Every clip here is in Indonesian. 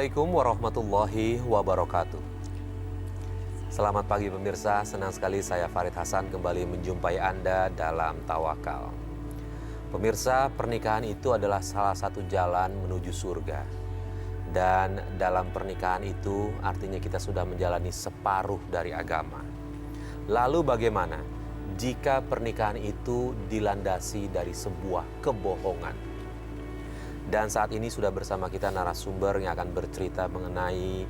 Assalamualaikum warahmatullahi wabarakatuh. Selamat pagi pemirsa, senang sekali saya Farid Hasan kembali menjumpai Anda dalam Tawakal. Pemirsa, pernikahan itu adalah salah satu jalan menuju surga. Dan dalam pernikahan itu artinya kita sudah menjalani separuh dari agama. Lalu bagaimana jika pernikahan itu dilandasi dari sebuah kebohongan? Dan saat ini sudah bersama kita narasumber yang akan bercerita mengenai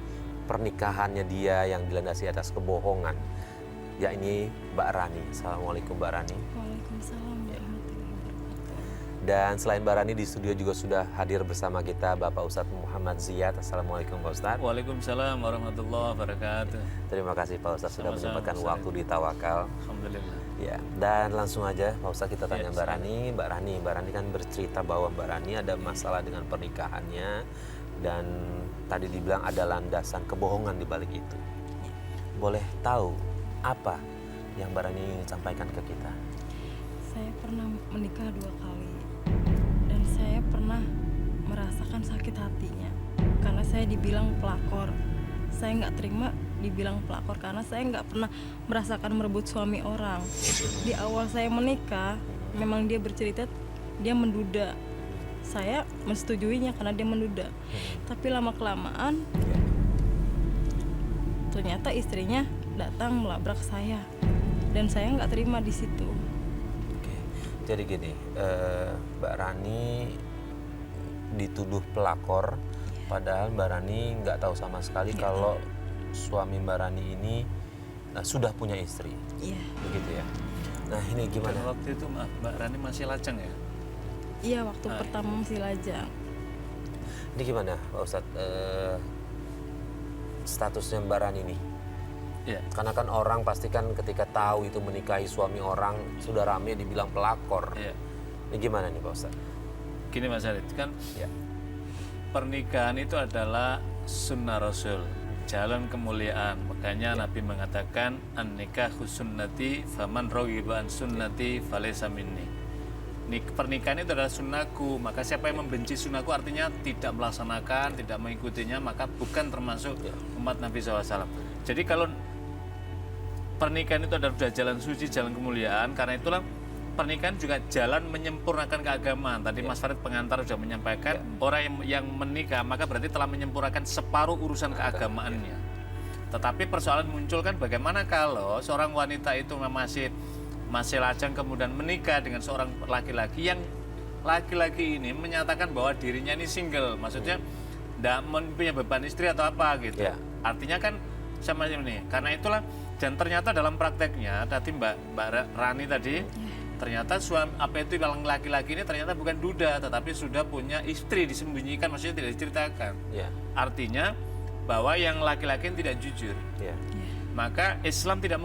pernikahannya dia yang dilandasi atas kebohongan, yakni Mbak Rani. Assalamualaikum Mbak Rani. Waalaikumsalam warahmatullahi wabarakatuh. Dan selain Mbak Rani di studio juga sudah hadir bersama kita Bapak Ustadz Muhammad Ziyad. Assalamualaikum Pak Ustadz. Waalaikumsalam warahmatullahi wabarakatuh. Terima kasih Pak Ustadz sudah Sama-sama, menyempatkan Ustadz. waktu di Tawakal. Alhamdulillah. Ya, dan langsung aja Pak Ustadz kita tanya Ya, Mbak Rani. Mbak Rani kan bercerita bahwa Mbak Rani ada masalah dengan pernikahannya dan tadi dibilang ada landasan kebohongan di balik itu. Boleh tahu apa yang Mbak Rani ingin sampaikan ke kita? Saya pernah menikah 2 kali dan saya pernah merasakan sakit hatinya karena saya dibilang pelakor. Saya nggak terima dibilang pelakor karena saya nggak pernah merasakan merebut suami orang. Di awal saya menikah, memang dia bercerita dia menduda. Saya mensetujuinya karena dia menduda. Tapi lama-kelamaan ternyata istrinya datang melabrak saya dan saya nggak terima di situ. Oke, jadi gini, Mbak Rani dituduh pelakor, padahal Mbak Rani nggak tahu sama sekali kalau suami Mbak Rani ini sudah punya istri, Iya. begitu ya. Nah ini Dan gimana? waktu itu maaf, Mbak Rani masih lajang ya? Iya, waktu pertama masih lajang. Ini gimana Pak Ustadz, statusnya Mbak Rani nih? Iya. Karena kan orang pasti kan ketika tahu itu menikahi suami orang sudah rame dibilang pelakor. Iya. Ini gimana nih Pak Ustadz? Gini Mas Harid, kan Ya. pernikahan itu adalah sunnah Rasul, jalan kemuliaan. Makanya Nabi mengatakan an-nikahu sunnati faman raghiba an sunnati falaysa minni. Pernikahan itu adalah sunnahku, maka siapa yang membenci sunnahku artinya tidak melaksanakan, tidak mengikutinya, maka bukan termasuk umat Nabi SAW. Jadi kalau pernikahan itu adalah sudah jalan suci, jalan kemuliaan, karena itulah pernikahan juga jalan menyempurnakan keagamaan. Tadi Mas Farid pengantar sudah menyampaikan, orang yang menikah maka berarti telah menyempurnakan separuh urusan keagamaannya. Tetapi persoalan muncul kan bagaimana kalau seorang wanita itu masih lajang kemudian menikah dengan seorang laki-laki yang laki-laki ini menyatakan bahwa dirinya ini single, maksudnya tidak punya beban istri atau apa gitu. Ya. Artinya kan sama ini. Karena itulah dan ternyata dalam prakteknya tadi Mbak Rani tadi ternyata suami apa itu yang laki-laki ini ternyata bukan duda tetapi sudah punya istri disembunyikan, maksudnya tidak diceritakan. Ya. Artinya bahwa yang laki-laki ini tidak jujur. Ya. Maka Islam tidak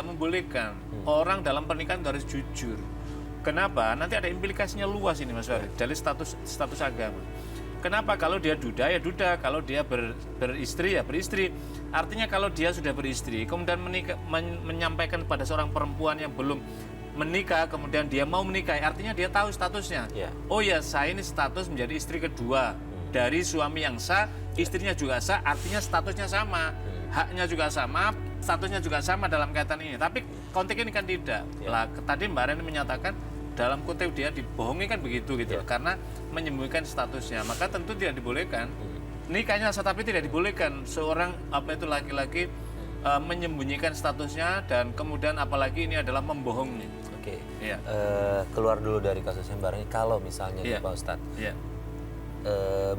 membolehkan orang dalam pernikahan itu harus jujur. Kenapa? Nanti ada implikasinya luas ini Mas Farid dari status agama. Kenapa? Kalau dia duda ya duda, kalau dia beristri ya beristri. Artinya kalau dia sudah beristri kemudian menyampaikan pada seorang perempuan yang belum menikah kemudian dia mau menikah, artinya dia tahu statusnya. Oh ya, saya ini status menjadi istri kedua dari suami yang sah, istrinya juga sah, artinya statusnya sama, haknya juga sama, statusnya juga sama dalam kaitan ini. Tapi konteks ini kan tidak. Lah, tadi Mbak Rani menyatakan dalam konteks dia dibohongi kan begitu gitu, karena menyembunyikan statusnya, maka tentu tidak dibolehkan. Nikahnya sah tapi tidak dibolehkan seorang apa itu laki-laki menyembunyikan statusnya dan kemudian apalagi ini adalah membohongi. Oke. Iya. Keluar dulu dari kasusnya Mbak Rani. Kalau misalnya nih, Iya. Pak Ustadz, Iya.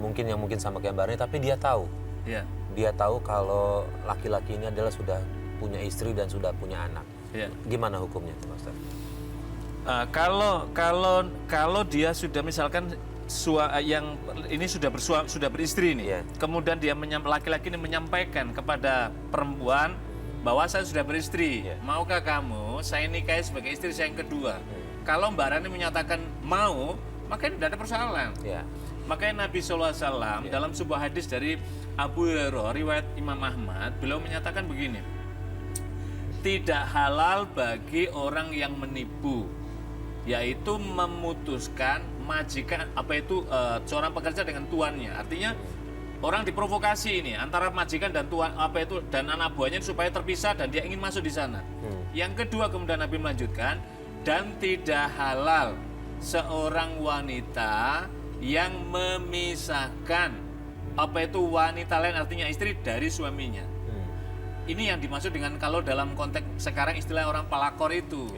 mungkin sama kayak Mbak Rani, tapi dia tahu. Iya. Dia tahu kalau laki-laki ini adalah sudah punya istri dan sudah punya anak. Iya. Gimana hukumnya, Pak Ustadz? Kalau dia sudah misalkan yang ini sudah beristri nih, Iya. kemudian dia laki-laki ini menyampaikan kepada perempuan bahwa saya sudah beristri, maukah kamu saya nikahi sebagai istri saya yang kedua? Kalau Mbak Rani menyatakan mau, maka tidak ada persoalan. Ya. Makanya Nabi SAW dalam sebuah hadis dari Abu Hurairah riwayat Imam Ahmad, beliau menyatakan begini, tidak halal bagi orang yang menipu, yaitu memutuskan majikan seorang pekerja dengan tuannya. Artinya orang diprovokasi ini antara majikan dan tuan dan anak buahnya supaya terpisah dan dia ingin masuk di sana. Yang kedua kemudian Nabi melanjutkan, dan tidak halal seorang wanita yang memisahkan wanita lain artinya istri dari suaminya. Ini yang dimaksud dengan kalau dalam konteks sekarang istilah orang pelakor itu.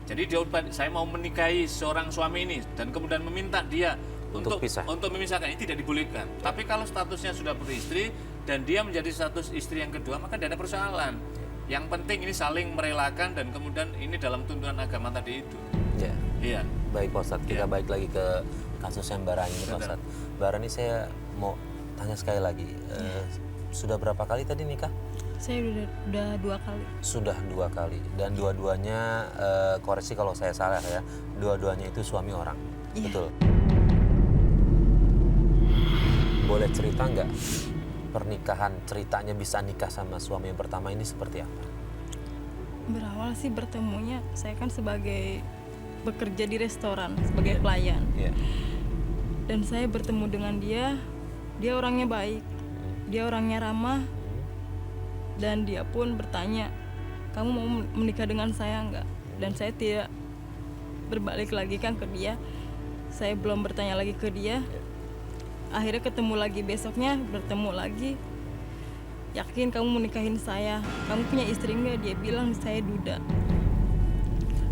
Jadi saya mau menikahi seorang suami ini dan kemudian meminta dia untuk memisahkan, ini tidak dibolehkan. Tapi kalau statusnya sudah beristri dan dia menjadi status istri yang kedua, maka tidak ada persoalan. Yang penting ini saling merelakan dan kemudian ini dalam tuntunan agama tadi itu. Iya. Baik Pak Ustadz, kita balik lagi ke kasus yang Mbak Rani Pak Ustadz. Mbak Rani, saya mau tanya sekali lagi, sudah berapa kali tadi nikah? Saya udah 2 kali. Sudah 2 kali, dan dua-duanya, koreksi kalau saya salah ya, dua-duanya itu suami orang, betul? Boleh cerita nggak pernikahan, ceritanya bisa nikah sama suami yang pertama ini seperti apa? Berawal sih bertemunya, saya kan sebagai bekerja di restoran sebagai pelayan. Dan saya bertemu dengan dia orangnya baik, dia orangnya ramah, dan dia pun bertanya, kamu mau menikah dengan saya nggak? Dan saya tidak berbalik lagi kan ke dia, saya belum bertanya lagi ke dia. Akhirnya ketemu lagi besoknya, bertemu lagi, yakin kamu mau nikahin saya, kamu punya istri nggak? Dia bilang saya duda.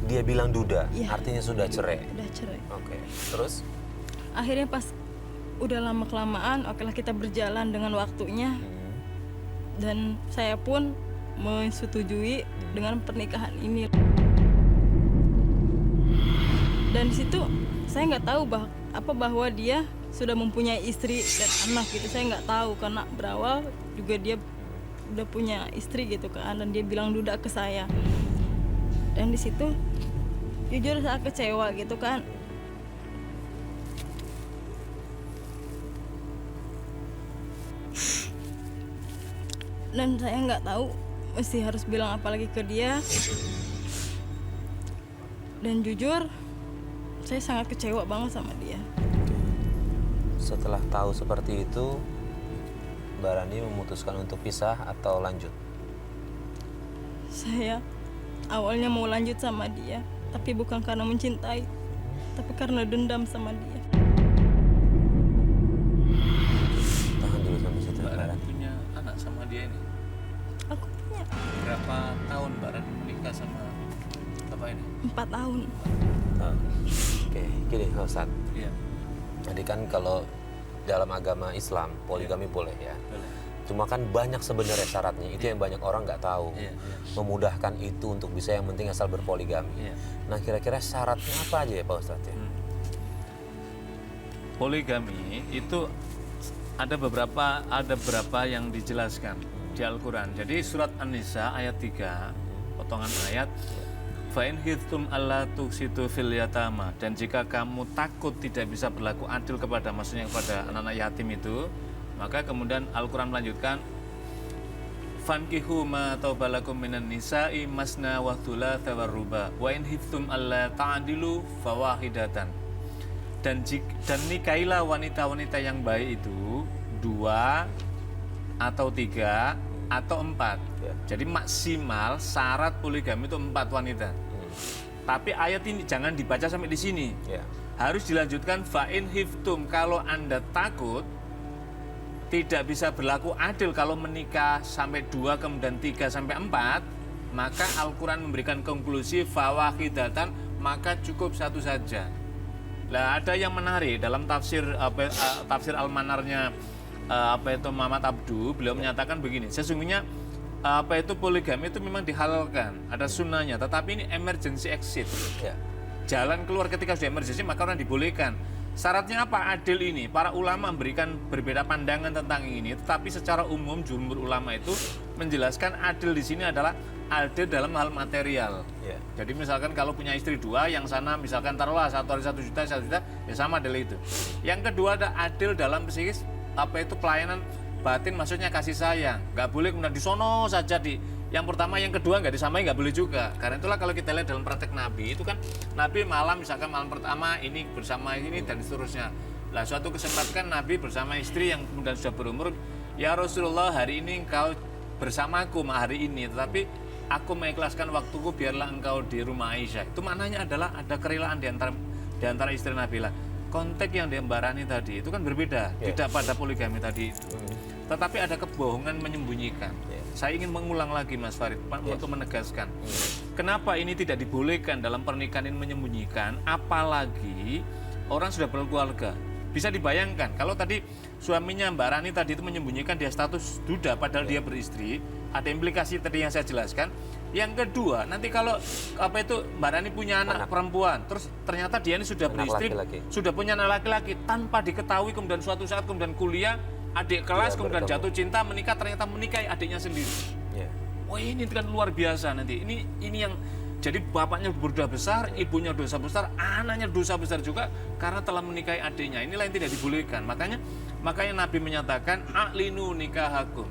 Dia bilang duda, Iya. artinya sudah cerai. Udah cerai. Oke, terus? Akhirnya pas udah lama kelamaan, okelah kita berjalan dengan waktunya, dan saya pun menyetujui dengan pernikahan ini. Dan di situ saya nggak tahu bahwa dia sudah mempunyai istri dan anak gitu. Saya nggak tahu karena berawal juga dia udah punya istri gitu kan, dan dia bilang duda ke saya. Dan di situ jujur saya kecewa gitu kan. Dan saya nggak tahu mesti harus bilang apa lagi ke dia. Dan jujur saya sangat kecewa banget sama dia. Setelah tahu seperti itu, Mbak Rani memutuskan untuk pisah atau lanjut? Saya awalnya mau lanjut sama dia, tapi bukan karena mencintai, tapi karena dendam sama dia. Tahan dulu sampai situ, Mbak Mbak Rani Rani. punya anak sama dia ini. Aku punya Berapa tahun Mbak Rani menikah sama Bapak ini? 4 tahun. Oke, gini Pak Ustadz. Iya. Jadi kan kalau dalam agama Islam, poligami boleh ya. Boleh. Cuma kan banyak sebenarnya syaratnya, itu yang banyak orang nggak tahu. Memudahkan itu untuk bisa, yang penting asal berpoligami. Nah, kira-kira syaratnya apa aja ya Pak Ustadz ya? Poligami itu ada beberapa yang dijelaskan di Al-Quran. Jadi surat An-Nisa ayat 3, potongan ayat, Fa'in khiftum alla tuqsitu fil yatama, dan jika kamu takut tidak bisa berlaku adil maksudnya kepada anak-anak yatim itu, maka kemudian Al-Quran melanjutkan, fankihu ma taubalakum minan nisa'i masna wa thulatha wa ruba wa in khiftum alla ta'dilu fawahidatan. Dan nikahilah wanita-wanita yang baik itu 2 atau 3 atau 4. Jadi maksimal syarat poligami itu 4 wanita. Tapi ayat ini jangan dibaca sampai di sini. Harus dilanjutkan, fa'in hiftum, kalau Anda takut tidak bisa berlaku adil kalau menikah sampai 2 kemudian 3 sampai 4, maka Al-Quran memberikan konklusi fawahidatan, maka cukup 1 saja. Lah ada yang menarik dalam tafsir Al-Manarnya Muhammad Abdu, beliau menyatakan begini, sesungguhnya poligami itu memang dihalalkan, ada sunnahnya, tetapi ini emergency exit. Jalan keluar ketika sudah emergency, maka orang dibolehkan. Syaratnya apa? Adil ini. Para ulama memberikan berbeda pandangan tentang ini, tetapi secara umum jumhur ulama itu menjelaskan adil di sini adalah adil dalam hal material. Jadi misalkan kalau punya istri 2, yang sana misalkan taruhlah 1 hari 1 juta, 1 juta, ya sama adalah itu. Yang kedua ada adil dalam psikis, pelayanan batin, maksudnya kasih sayang. Nggak boleh kemudian disono saja di yang pertama, yang kedua nggak disamai, nggak boleh juga. Karena itulah kalau kita lihat dalam praktek Nabi itu kan, Nabi malam misalkan malam pertama ini bersama ini dan seterusnya. Lah suatu kesempatan Nabi bersama istri yang kemudian sudah berumur, ya Rasulullah, hari ini engkau bersamaku hari ini, tetapi aku mengikhlaskan waktuku biarlah engkau di rumah Aisyah. Itu maknanya adalah ada kerelaan di antara istri Nabi lah. Konteks yang diembarani tadi itu kan berbeda, tidak pada poligami tadi itu. Tetapi ada kebohongan menyembunyikan. Saya ingin mengulang lagi Mas Farid untuk menegaskan. Kenapa ini tidak dibolehkan dalam pernikahan ini menyembunyikan, apalagi orang sudah berkeluarga. Bisa dibayangkan kalau tadi suaminya Mbak Rani tadi itu menyembunyikan dia status duda padahal dia beristri, ada implikasi tadi yang saya jelaskan. Yang kedua, nanti kalau Mbak Rani punya anak perempuan, terus ternyata dia ini sudah beristri, sudah punya anak laki-laki, tanpa diketahui kemudian suatu saat kemudian kuliah, adik kelas kemudian jatuh cinta, menikah, ternyata menikahi adiknya sendiri. Wah, ini kan luar biasa nanti. Ini yang jadi bapaknya berdosa besar, ibunya dosa besar, anaknya dosa besar juga karena telah menikahi adiknya. Inilah yang tidak dibolehkan. Makanya Nabi menyatakan a'linu nikahakum.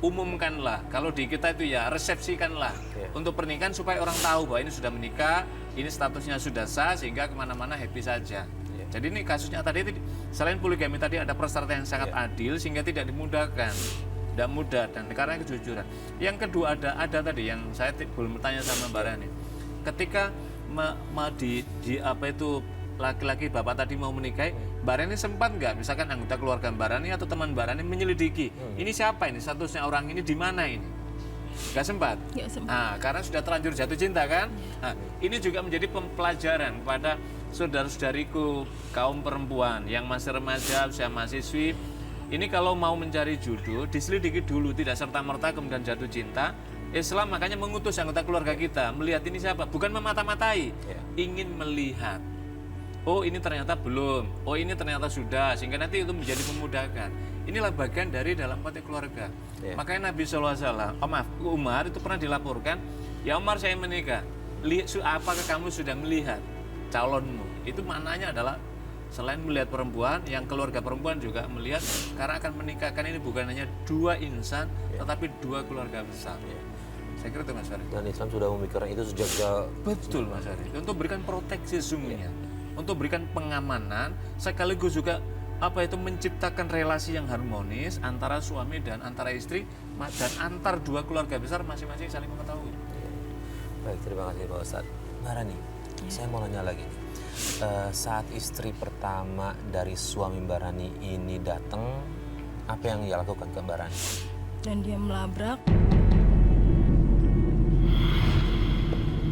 Umumkanlah. Kalau di kita itu ya resepsikanlah untuk pernikahan supaya orang tahu bahwa ini sudah menikah, ini statusnya sudah sah sehingga kemana-mana happy saja. Jadi ini kasusnya tadi selain poligami tadi ada persyaratan yang sangat adil sehingga tidak dimudahkan. Tidak mudah dan karena kejujuran. Yang kedua ada tadi yang saya belum bertanya sama Mbak Rani. Ketika laki-laki bapak tadi mau menikahi, Mbak Rani sempat nggak misalkan anggota keluarga Mbak Rani atau teman Mbak Rani menyelidiki ini siapa ini, statusnya orang ini di mana ini? Nggak sempat. Nah, karena sudah terlanjur jatuh cinta kan. Nah, ini juga menjadi pembelajaran kepada saudara-saudariku kaum perempuan yang masih remaja, usia mahasiswi. Ini kalau mau mencari jodoh, diselidiki dulu, tidak serta-merta kemudian jatuh cinta. Islam makanya mengutus anggota keluarga kita, melihat ini siapa, bukan memata-matai, ingin melihat. Oh ini ternyata belum, oh ini ternyata sudah, sehingga nanti itu menjadi memudahkan. Inilah bagian dari dalam konteks keluarga. Makanya Nabi SAW, Umar itu pernah dilaporkan, ya Umar saya menikah, apakah kamu sudah melihat calonmu? Itu maknanya adalah selain melihat perempuan, yang keluarga perempuan juga melihat karena akan menikahkan ini bukan hanya dua insan, tetapi dua keluarga besar. Saya kira itu Mas Farid. Dan Islam sudah memikirkan itu sejak jauh. Betul Mas Farid. Untuk berikan proteksi sesungguhnya, untuk berikan pengamanan, sekaligus juga menciptakan relasi yang harmonis antara suami dan antara istri dan antar dua keluarga besar masing-masing saling mengetahui. Baik, terima kasih Pak Ustadz. Mbak Rani, saya mau nanya lagi nih. Saat istri pertama dari suami Mbak Rani ini datang, apa yang dia lakukan ke Mbak Rani? Dan dia melabrak.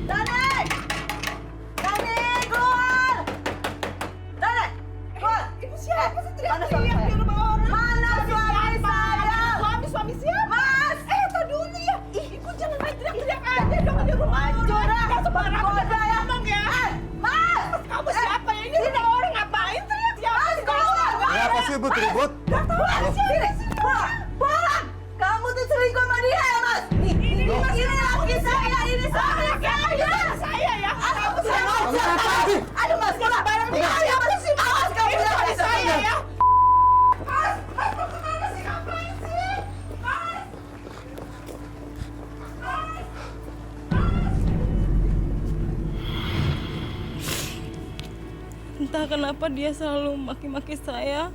Dani! Dani, keluar! Dani, keluar! Ibu siapa sih Mana teriak-teriak suami di saya? rumah orang? Mana suami saya? Suami siapa? Mas! Tar dulu ya. Ibu jangan main teriak-teriak aja dong di rumah orang. Curang! Jangan sembarangan Goda ya! ngomong ya. Mas! Kamu siapa ya? Ini rumah orang ngapain teriak-teriak? Mas, keluar! Kenapa sih ribut-ribut? Sini! Pulang! Kamu tuh selingkuh sama dia ya, Mas? Ini laki saya, ini suami saya! Saya ya. Kamu siapa? Kamu apaan sih? Aduh, Mas, keluar! Siapa sih? Awas kamu Ini jangan suami saya ya. Mas, mau kemana sih? Ngapain sih? Entah kenapa dia selalu maki-maki saya.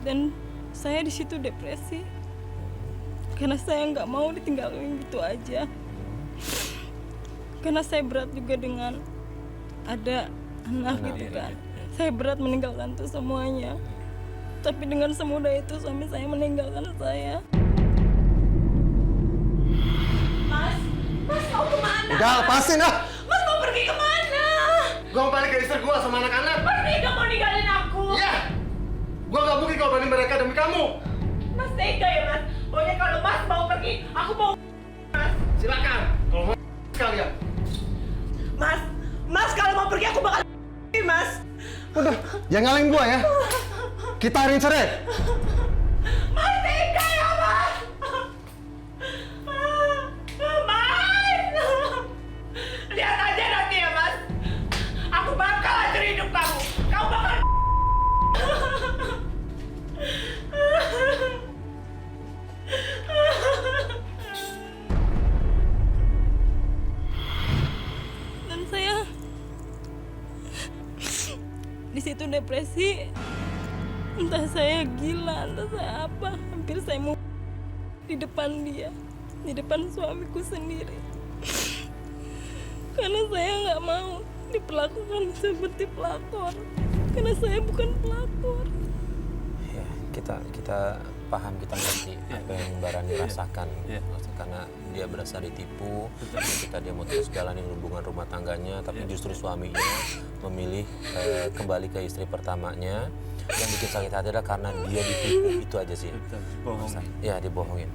Dan saya di situ depresi. Karena saya nggak mau ditinggalin gitu aja. Karena saya berat juga dengan ada anak gitu kan. Saya berat meninggalkan itu semuanya. Tapi dengan semudah itu suami saya meninggalkan saya. Mas mau kemana? Udah, lepasin ah! Mas mau pergi kemana? Gue mau balik ke istri gue sama anak-anak. Pergi dong, mau ninggalin aku. Iya! Gue gak mungkin korbanin mereka demi kamu. Mas tega ya Mas. Pokoknya kalau Mas mau pergi, aku mau. Mas. Silakan. Kalau mau sekalian. Mas kalau mau pergi aku bakal Mas. Udah, jangan ngalahin gue ya. Kita hari ini cerai. Mas tega ya Mas. Mas. Lihat aja nanti ya Mas. Aku bakal hancur hidup kamu. Kamu bakal. Dan saya di situ depresi. Entah saya gila, entah saya apa. Hampir saya mau di depan dia, di depan suamiku sendiri. Karena saya nggak mau diperlakukan seperti pelakor. Karena saya bukan pelakor. Ya, kita paham, kita ngerti apa yang Mbak Rani rasakan. Karena dia berasa ditipu ketika dia mau terus jalanin hubungan rumah tangganya, tapi justru suaminya memilih kembali ke istri pertamanya. Yang bikin sakit hati adalah karena dia ditipu, itu aja sih. Bohong. Ya, dibohongin.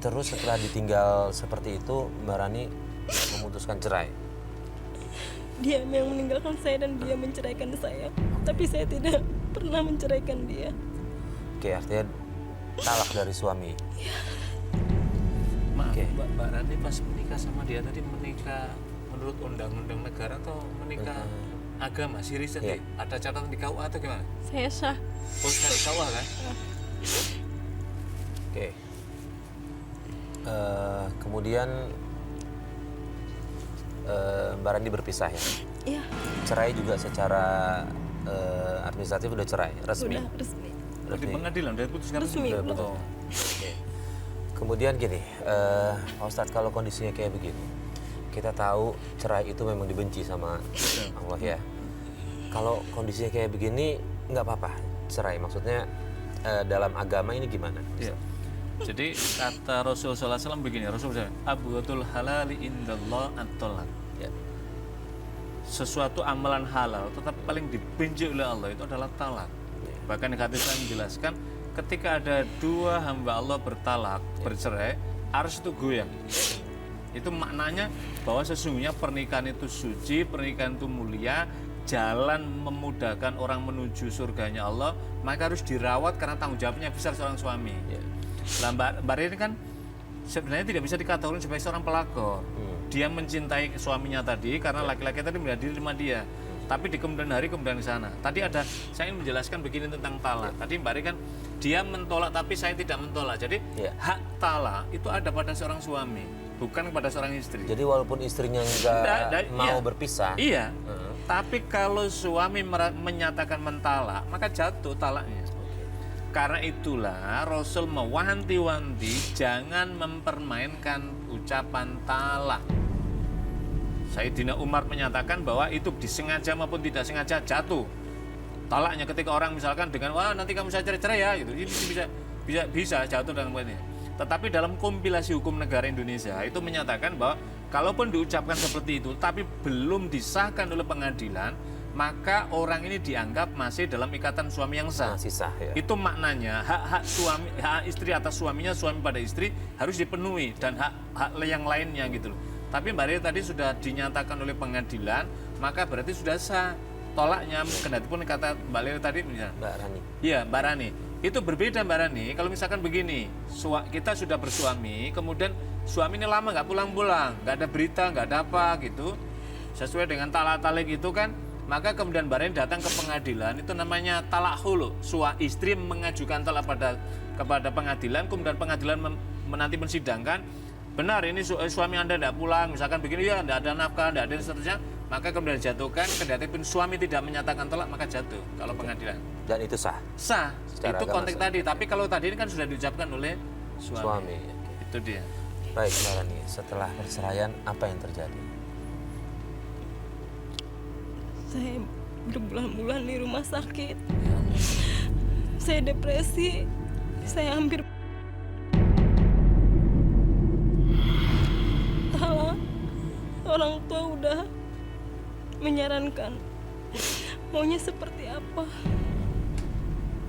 Terus setelah ditinggal seperti itu, Mbak Rani memutuskan cerai. Dia yang meninggalkan saya dan dia menceraikan saya. Tapi saya tidak pernah menceraikan dia. Oke, artinya talak dari suami. Maaf, Oke. Mbak Rani pas menikah sama dia tadi menikah menurut undang-undang negara atau menikah agama? Siri sendiri. Ada catatan di KUA atau gimana? Saya sah. Oh, di KUA kan? Oke. Kemudian Mbak Rani berpisah ya. Iya, Cerai juga secara administratif udah cerai, resmi. sudah resmi. Di pengadilan udah putuskan Resmi, resmi. belum. Oh. Oke. Kemudian gini, Pak Ustadz, kalau kondisinya kayak begini, kita tahu cerai itu memang dibenci sama Allah ya. Kalau kondisinya kayak begini, nggak apa-apa cerai. Maksudnya dalam agama ini gimana? Iya. Jadi kata Rasulullah SAW begini, Rasulullah abghadul halali indallah at-talaq. Ya. Sesuatu amalan halal tetapi paling dibenci oleh Allah itu adalah talak. Bahkan di hadis saya menjelaskan ketika ada dua hamba Allah bertalak, bercerai, arus itu goyang. Itu maknanya bahwa sesungguhnya pernikahan itu suci, pernikahan itu mulia, jalan memudahkan orang menuju surganya Allah, maka harus dirawat karena tanggung jawabnya besar seorang suami. Nah, Mbak Rini kan sebenarnya tidak bisa dikategorikan sebagai seorang pelakor. Dia mencintai suaminya tadi karena laki-laki tadi melihat diri sama dia. Tapi di kemudian hari kemudian di sana. Tadi ada, saya ingin menjelaskan begini tentang talak. Tadi Mbak Rini kan dia mentolak tapi saya tidak mentolak. Jadi hak talak itu ada pada seorang suami, bukan kepada seorang istri. Jadi walaupun istrinya nggak mau berpisah, Iya. Tapi kalau suami menyatakan mentalak, maka jatuh talaknya. Karena itulah Rasul mewanti-wanti jangan mempermainkan ucapan talak. Sayyidina Umar menyatakan bahwa itu disengaja maupun tidak sengaja jatuh talaknya. Ketika orang misalkan dengan wah nanti kamu saya cerai-cerai ya gitu, ini bisa jatuh dalam ini. Tetapi dalam kompilasi hukum negara Indonesia itu menyatakan bahwa kalaupun diucapkan seperti itu tapi belum disahkan oleh pengadilan, maka orang ini dianggap masih dalam ikatan suami yang sah. masih sah ya. Itu maknanya hak istri atas suaminya, suami pada istri harus dipenuhi dan hak yang lainnya gitu loh. Tapi Mbak Rini tadi sudah dinyatakan oleh pengadilan, maka berarti sudah sah tolaknya. Kendatipun kata Mbak Rini tadi, Mbak Rani. iya Mbak Rani, itu berbeda Mbak Rani. Kalau misalkan begini, kita sudah bersuami, kemudian suami ini lama nggak pulang-pulang, nggak ada berita, nggak ada apa gitu, sesuai dengan talak-talak itu kan, maka kemudian Mbak Rani datang ke pengadilan, itu namanya talak hulu. Istri mengajukan talak kepada pengadilan, kemudian pengadilan nanti mensidangkan, benar ini suami Anda tidak pulang, misalkan begini ya, tidak ada nafkah, tidak ada seterusnya, maka kemudian dijatuhkan. Kendatipun suami tidak menyatakan tolak, maka jatuh kalau pengadilan. Dan itu sah. Sah, Secara itu agama konteks sah. tadi. Tapi kalau tadi ini kan sudah diucapkan oleh Suami. suami. Itu dia. Baik Mbak Rani, setelah perceraian apa yang terjadi? Saya berbulan-bulan di rumah sakit. Saya depresi. Saya hampir talak. Orang tua udah menyarankan maunya seperti apa.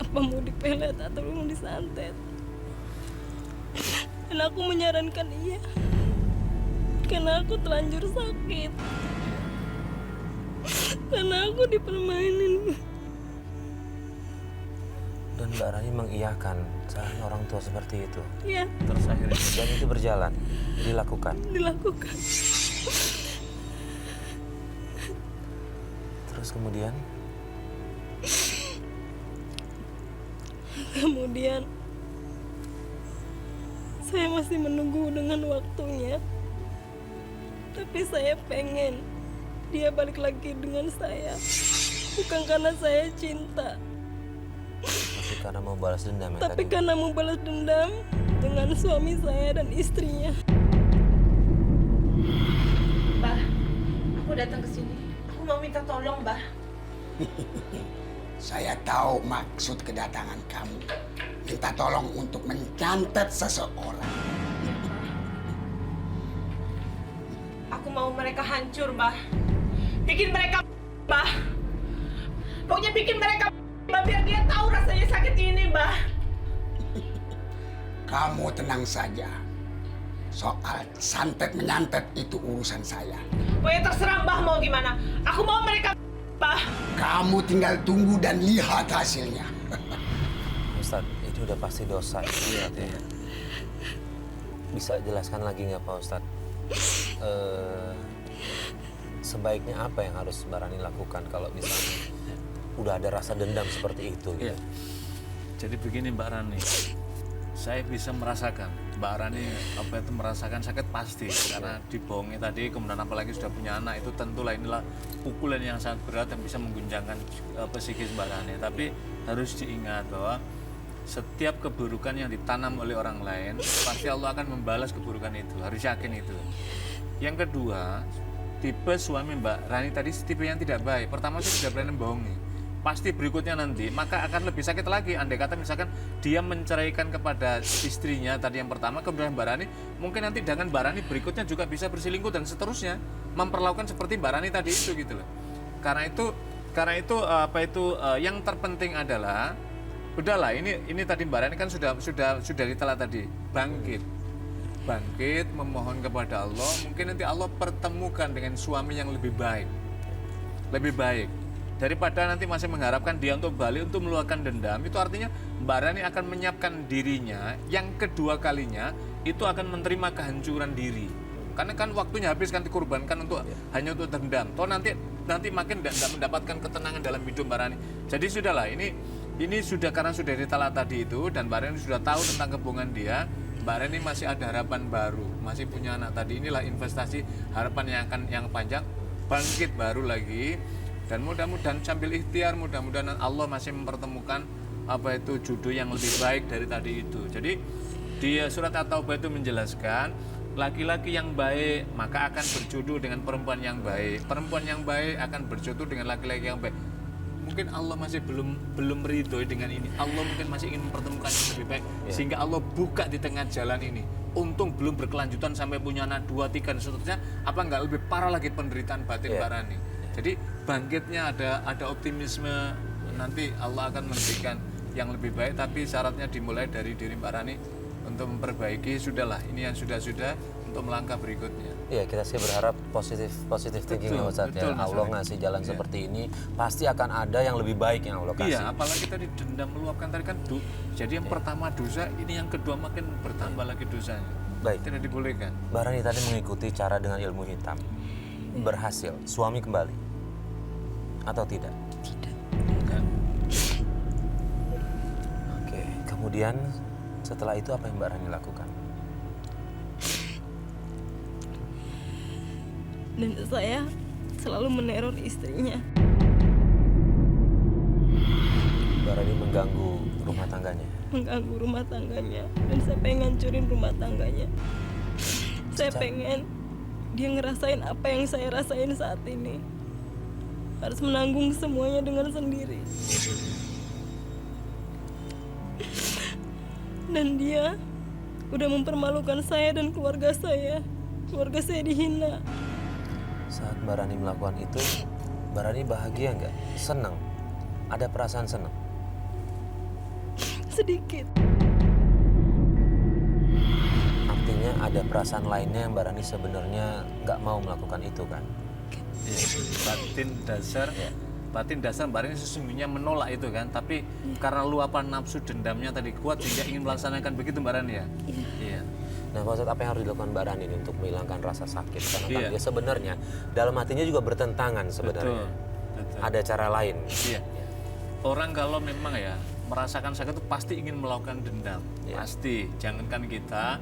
Apa mau dipelet atau mau disantet. Dan aku menyarankan iya. Karena aku terlanjur sakit. Karena aku dipermainin. Dan Mbak Rani mengiyakan saran orang tua seperti itu. Ya, Terus akhirnya Dan itu berjalan, dilakukan. dilakukan. Terus kemudian, Kemudian saya masih menunggu dengan waktunya. Tapi saya pengen dia balik lagi dengan saya. Bukan karena saya cinta, Tapi karena mau balas dendam ya tapi tadi. karena mau balas dendam dengan suami saya dan istrinya. Mbah, aku datang ke sini. Aku mau minta tolong, Mbah. Saya tahu maksud kedatangan kamu. Minta tolong untuk mencantet seseorang. Aku mau mereka hancur, Mbah. Bikin mereka, Mbah. Pokoknya bikin mereka, Mbah, biar dia tahu rasanya sakit ini, Mbah. Kamu tenang saja. Soal santet menyantet itu urusan saya. Pokoknya terserah Mbah mau gimana. Aku mau mereka, Mbah. Kamu tinggal tunggu dan lihat hasilnya. Ustadz, itu udah pasti dosa. Iya. Bisa jelaskan lagi nggak Pak Ustadz? Sebaiknya apa yang harus Mbak Rani lakukan kalau misalnya udah ada rasa dendam seperti itu? Gitu? Iya. Jadi begini Mbak Rani, saya bisa merasakan Mbak Rani merasakan sakit pasti karena dibohongi tadi, kemudian apalagi sudah punya anak, itu tentulah inilah pukulan yang sangat berat yang bisa mengguncangkan psikis Mbak Rani. Tapi harus diingat bahwa setiap keburukan yang ditanam oleh orang lain pasti Allah akan membalas keburukan itu, harus yakin itu. Yang kedua, tipe suami Mbak Rani tadi tipe yang tidak baik. Pertama sih tidak berani membohongi. Pasti berikutnya nanti maka akan lebih sakit lagi. Andai kata misalkan dia menceraikan kepada istrinya tadi yang pertama, kemudian Mbak Rani mungkin nanti dengan Mbak Rani berikutnya juga bisa berselingkuh dan seterusnya, memperlakukan seperti Mbak Rani tadi itu gitu loh. Karena itu yang terpenting adalah udahlah, ini tadi Mbak Rani kan sudah ditelat tadi, bangkit memohon kepada Allah, mungkin nanti Allah pertemukan dengan suami yang lebih baik daripada nanti masih mengharapkan dia untuk balik untuk meluapkan dendam. Itu artinya Mbak Rani akan menyiapkan dirinya yang kedua kalinya itu akan menerima kehancuran diri, karena kan waktunya habis kan dikorbankan untuk hanya untuk dendam. Toh nanti makin tidak mendapatkan ketenangan dalam hidup Mbak Rani. Jadi sudahlah, ini sudah karena sudah ditelat tadi itu dan Mbak Rani sudah tahu tentang kebohongan dia. Mbak Rani masih ada harapan baru, masih punya anak tadi. Inilah investasi harapan yang panjang, bangkit baru lagi. Dan mudah-mudahan sambil ikhtiar, mudah-mudahan Allah masih mempertemukan jodoh yang lebih baik dari tadi itu. Jadi di surat At-Taubah itu menjelaskan laki-laki yang baik maka akan berjodoh dengan perempuan yang baik. Perempuan yang baik akan berjodoh dengan laki-laki yang baik. Mungkin Allah masih belum ridho dengan ini. Allah mungkin masih ingin mempertemukan yang lebih baik, sehingga Allah buka di tengah jalan ini. Untung belum berkelanjutan sampai punya anak 2, 3 dan seterusnya. Apa nggak lebih parah lagi penderitaan batin Mbak Rani? Jadi bangkitnya ada optimisme, nanti Allah akan memberikan yang lebih baik, tapi syaratnya dimulai dari diri Mbak Rani untuk memperbaiki. Sudahlah, ini yang sudah untuk melangkah berikutnya. Iya, kita sih berharap positif thinking ya Ustadz ya. Allah ngasih jalan seperti ini, pasti akan ada yang lebih baik yang Allah kasih. Iya, apalagi tadi dendam meluapkan tadi kan jadi yang pertama dosa, ini yang kedua makin bertambah lagi dosanya. Baik. Tidak dibolehkan. Mbak Rani tadi mengikuti cara dengan ilmu hitam. Berhasil, suami kembali atau tidak? Tidak. Enggak. Oke, kemudian setelah itu apa yang Mbak Rani lakukan? Dan saya selalu meneror istrinya. Mbak Rani mengganggu rumah tangganya. Mengganggu rumah tangganya. Dan saya pengen ngancurin rumah tangganya. Saya pengen dia ngerasain apa yang saya rasain saat ini. Harus menanggung semuanya dengan sendiri. Dan dia udah mempermalukan saya dan keluarga saya. Keluarga saya dihina. Saat Mbak Rani melakukan itu, Mbak Rani bahagia nggak? Senang? Ada perasaan senang? Sedikit. Artinya ada perasaan lainnya yang Mbak Rani sebenarnya nggak mau melakukan itu kan? Batin dasar Mbak Rani sesungguhnya menolak itu kan, tapi karena luapan nafsu dendamnya tadi kuat sehingga ingin melaksanakan begitu Mbak Rani ya. Iya. Nah, Pak Ustadz, apa yang harus dilakukan Mbak Rani ini untuk menghilangkan rasa sakit? Karena kan Iya. dia sebenarnya dalam hatinya juga bertentangan sebenarnya. Betul. Ada cara lain. Iya. Orang kalau memang ya merasakan sakit itu pasti ingin melakukan dendam. Iya. Pasti. Jangankan kita,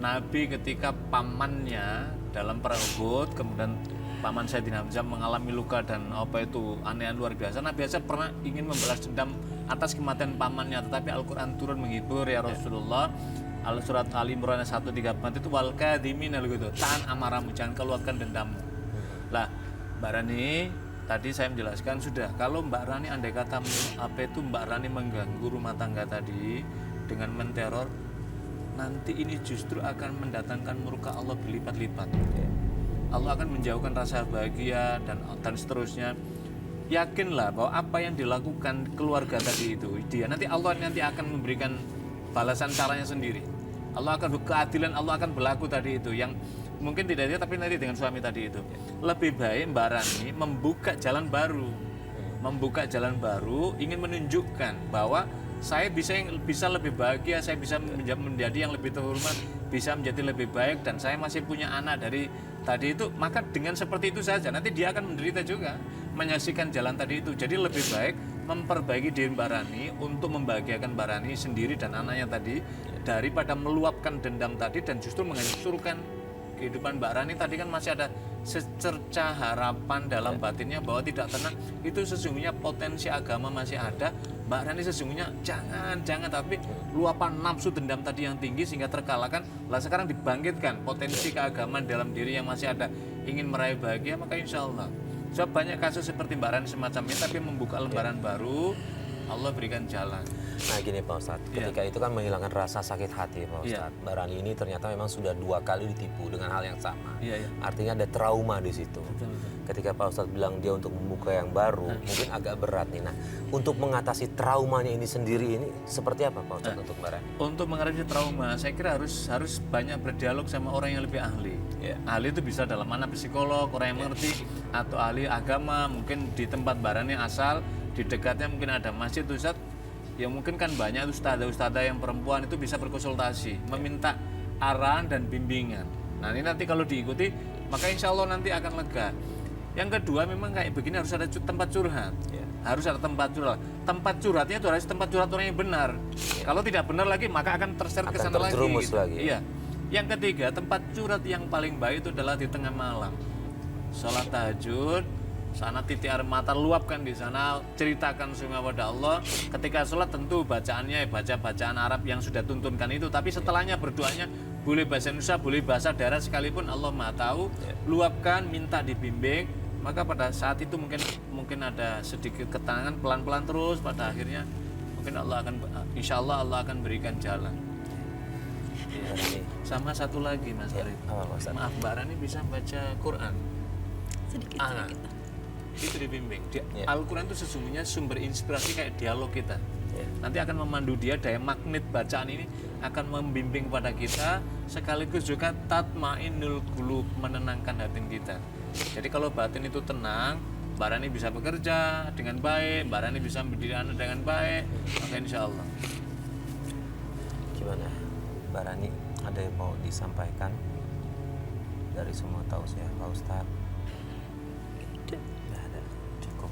Nabi ketika pamannya dalam perang Uhud kemudian paman Sayyidina Hamzah mengalami luka dan apa itu aneh luar biasa. Nabi biasa pernah ingin membalas dendam atas kematian pamannya, tetapi Al-Quran turun menghibur ya Rasulullah. Surat Ali Imran 134 itu wal kadhimin gitu. Tahan amarahmu, jangan keluarkan dendammu. Lah, Mbak Rani tadi saya menjelaskan sudah, kalau Mbak Rani andai kata Mbak Rani mengganggu rumah tangga tadi dengan menteror, nanti ini justru akan mendatangkan murka Allah berlipat-lipat. Allah akan menjauhkan rasa bahagia dan seterusnya. Yakinlah bahwa apa yang dilakukan keluarga tadi itu, Allah nanti akan memberikan balasan caranya sendiri. Allah akan keadilan, Allah akan berlaku tadi itu yang mungkin tidak dia tapi nanti dengan suami tadi itu. Lebih baik Mbak Rani membuka jalan baru, ingin menunjukkan bahwa saya bisa lebih bahagia, saya bisa menjadi yang lebih terhormat, bisa menjadi lebih baik, dan saya masih punya anak dari tadi itu. Maka dengan seperti itu saja nanti dia akan menderita juga menyaksikan jalan tadi itu. Jadi lebih baik memperbaiki diri Mbak Rani untuk membahagiakan Mbak Rani sendiri dan anaknya tadi, daripada meluapkan dendam tadi dan justru menghancurkan kehidupan Mbak Rani. Tadi kan masih ada secerca harapan dalam batinnya bahwa tidak tenang. Itu sesungguhnya potensi agama masih ada. Mbak Rani sesungguhnya jangan tapi luapan nafsu dendam tadi yang tinggi sehingga terkalahkan. Lah sekarang dibangkitkan potensi keagamaan dalam diri yang masih ada, ingin meraih bahagia, maka insya Allah. So, banyak kasus seperti Mbak Rani semacam ini, tapi membuka lembaran baru, Allah berikan jalan. Nah gini Pak Ustadz, ketika itu kan menghilangkan rasa sakit hati Pak Ustadz. Mbak Rani ini ternyata memang sudah 2 kali ditipu dengan hal yang sama. Artinya ada trauma di situ. Betul. Ketika Pak Ustadz bilang dia untuk membuka yang baru, mungkin agak berat nih. Nah, untuk mengatasi traumanya ini sendiri ini seperti apa Pak Ustadz untuk Mbak Rani? Untuk mengatasi trauma, saya kira harus banyak berdialog sama orang yang lebih ahli. Ahli itu bisa dalam mana psikolog, orang yang mengerti, atau ahli agama. Mungkin di tempat Mbak Rani asal, di dekatnya mungkin ada masjid Ustadz, ya mungkin kan banyak ustadzah yang perempuan itu bisa berkonsultasi, meminta arahan dan bimbingan. Nah ini nanti kalau diikuti, maka insya Allah nanti akan lega. Yang kedua memang kayak begini harus ada tempat curhat. Harus ada tempat curhat. Tempat curhatnya itu harus tempat curhat orang yang benar. Kalau tidak benar lagi maka akan terseret ke sana lagi. Gitu. Iya. Yang ketiga, tempat curhat yang paling baik itu adalah di tengah malam. Sholat tahajud, sana titik air mata, luapkan di sana, ceritakan semua pada Allah. Ketika sholat tentu bacaannya baca bacaan Arab yang sudah tuntunkan itu, tapi setelahnya berdoanya boleh bahasa Indonesia, boleh bahasa daerah sekalipun, Allah Maha tahu. Luapkan, minta dibimbing. Maka pada saat itu mungkin ada sedikit ketenangan, pelan-pelan terus pada akhirnya mungkin insya Allah Allah akan berikan jalan. Sama satu lagi Mas Arif, maaf Mbak Rani bisa baca Quran Sedikit. itu dibimbing. Al-Quran itu sesungguhnya sumber inspirasi kayak dialog kita. Nanti akan memandu dia, daya magnet bacaan ini akan membimbing pada kita, sekaligus juga tatmainul qulub, menenangkan hati kita. Jadi kalau batin itu tenang, Mbak Rani bisa bekerja dengan baik, Mbak Rani bisa mendidik anak dengan baik, maka insya Allah. Gimana Mbak Rani, ada yang mau disampaikan dari semua tausiah Pak Ustadz? Tidak ada, cukup.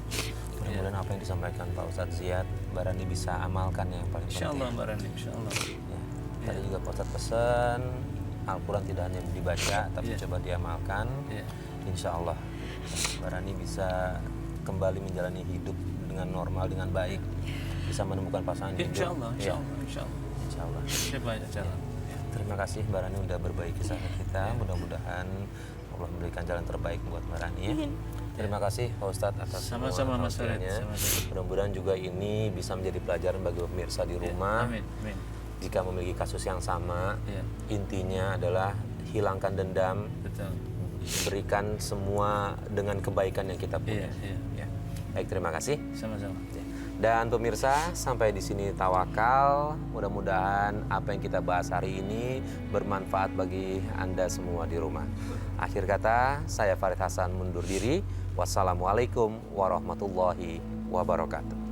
Mudah-mudahan apa yang disampaikan Pak Ustadz Ziyad, Mbak Rani bisa amalkan yang paling penting. Insya Allah Mbak Rani, insya Allah. Tadi juga Pak Ustadz pesan, Al-Quran tidak hanya dibaca, tapi coba diamalkan. Insya Allah Mbak Rani bisa kembali menjalani hidup dengan normal, dengan baik, bisa menemukan pasangan hidup. Insya Allah, insya Allah, insya Allah. Insya Allah. Saya banyak jalan. Terima kasih Mbak Rani udah berbagi kisah kita. Mudah-mudahan Allah memberikan jalan terbaik buat Mbak Rani ya. Terima kasih Pak Ustadz atas sama-sama Mas Farid. Mudah-mudahan juga ini bisa menjadi pelajaran bagi pemirsa di rumah. Amin. Jika memiliki kasus yang sama, intinya adalah hilangkan dendam. Betul. Berikan semua dengan kebaikan yang kita punya. Baik, terima kasih. Sama-sama. Dan pemirsa, sampai di sini Tawakal. Mudah-mudahan apa yang kita bahas hari ini bermanfaat bagi Anda semua di rumah. Akhir kata, saya Farid Hasan mundur diri. Wassalamualaikum warahmatullahi wabarakatuh.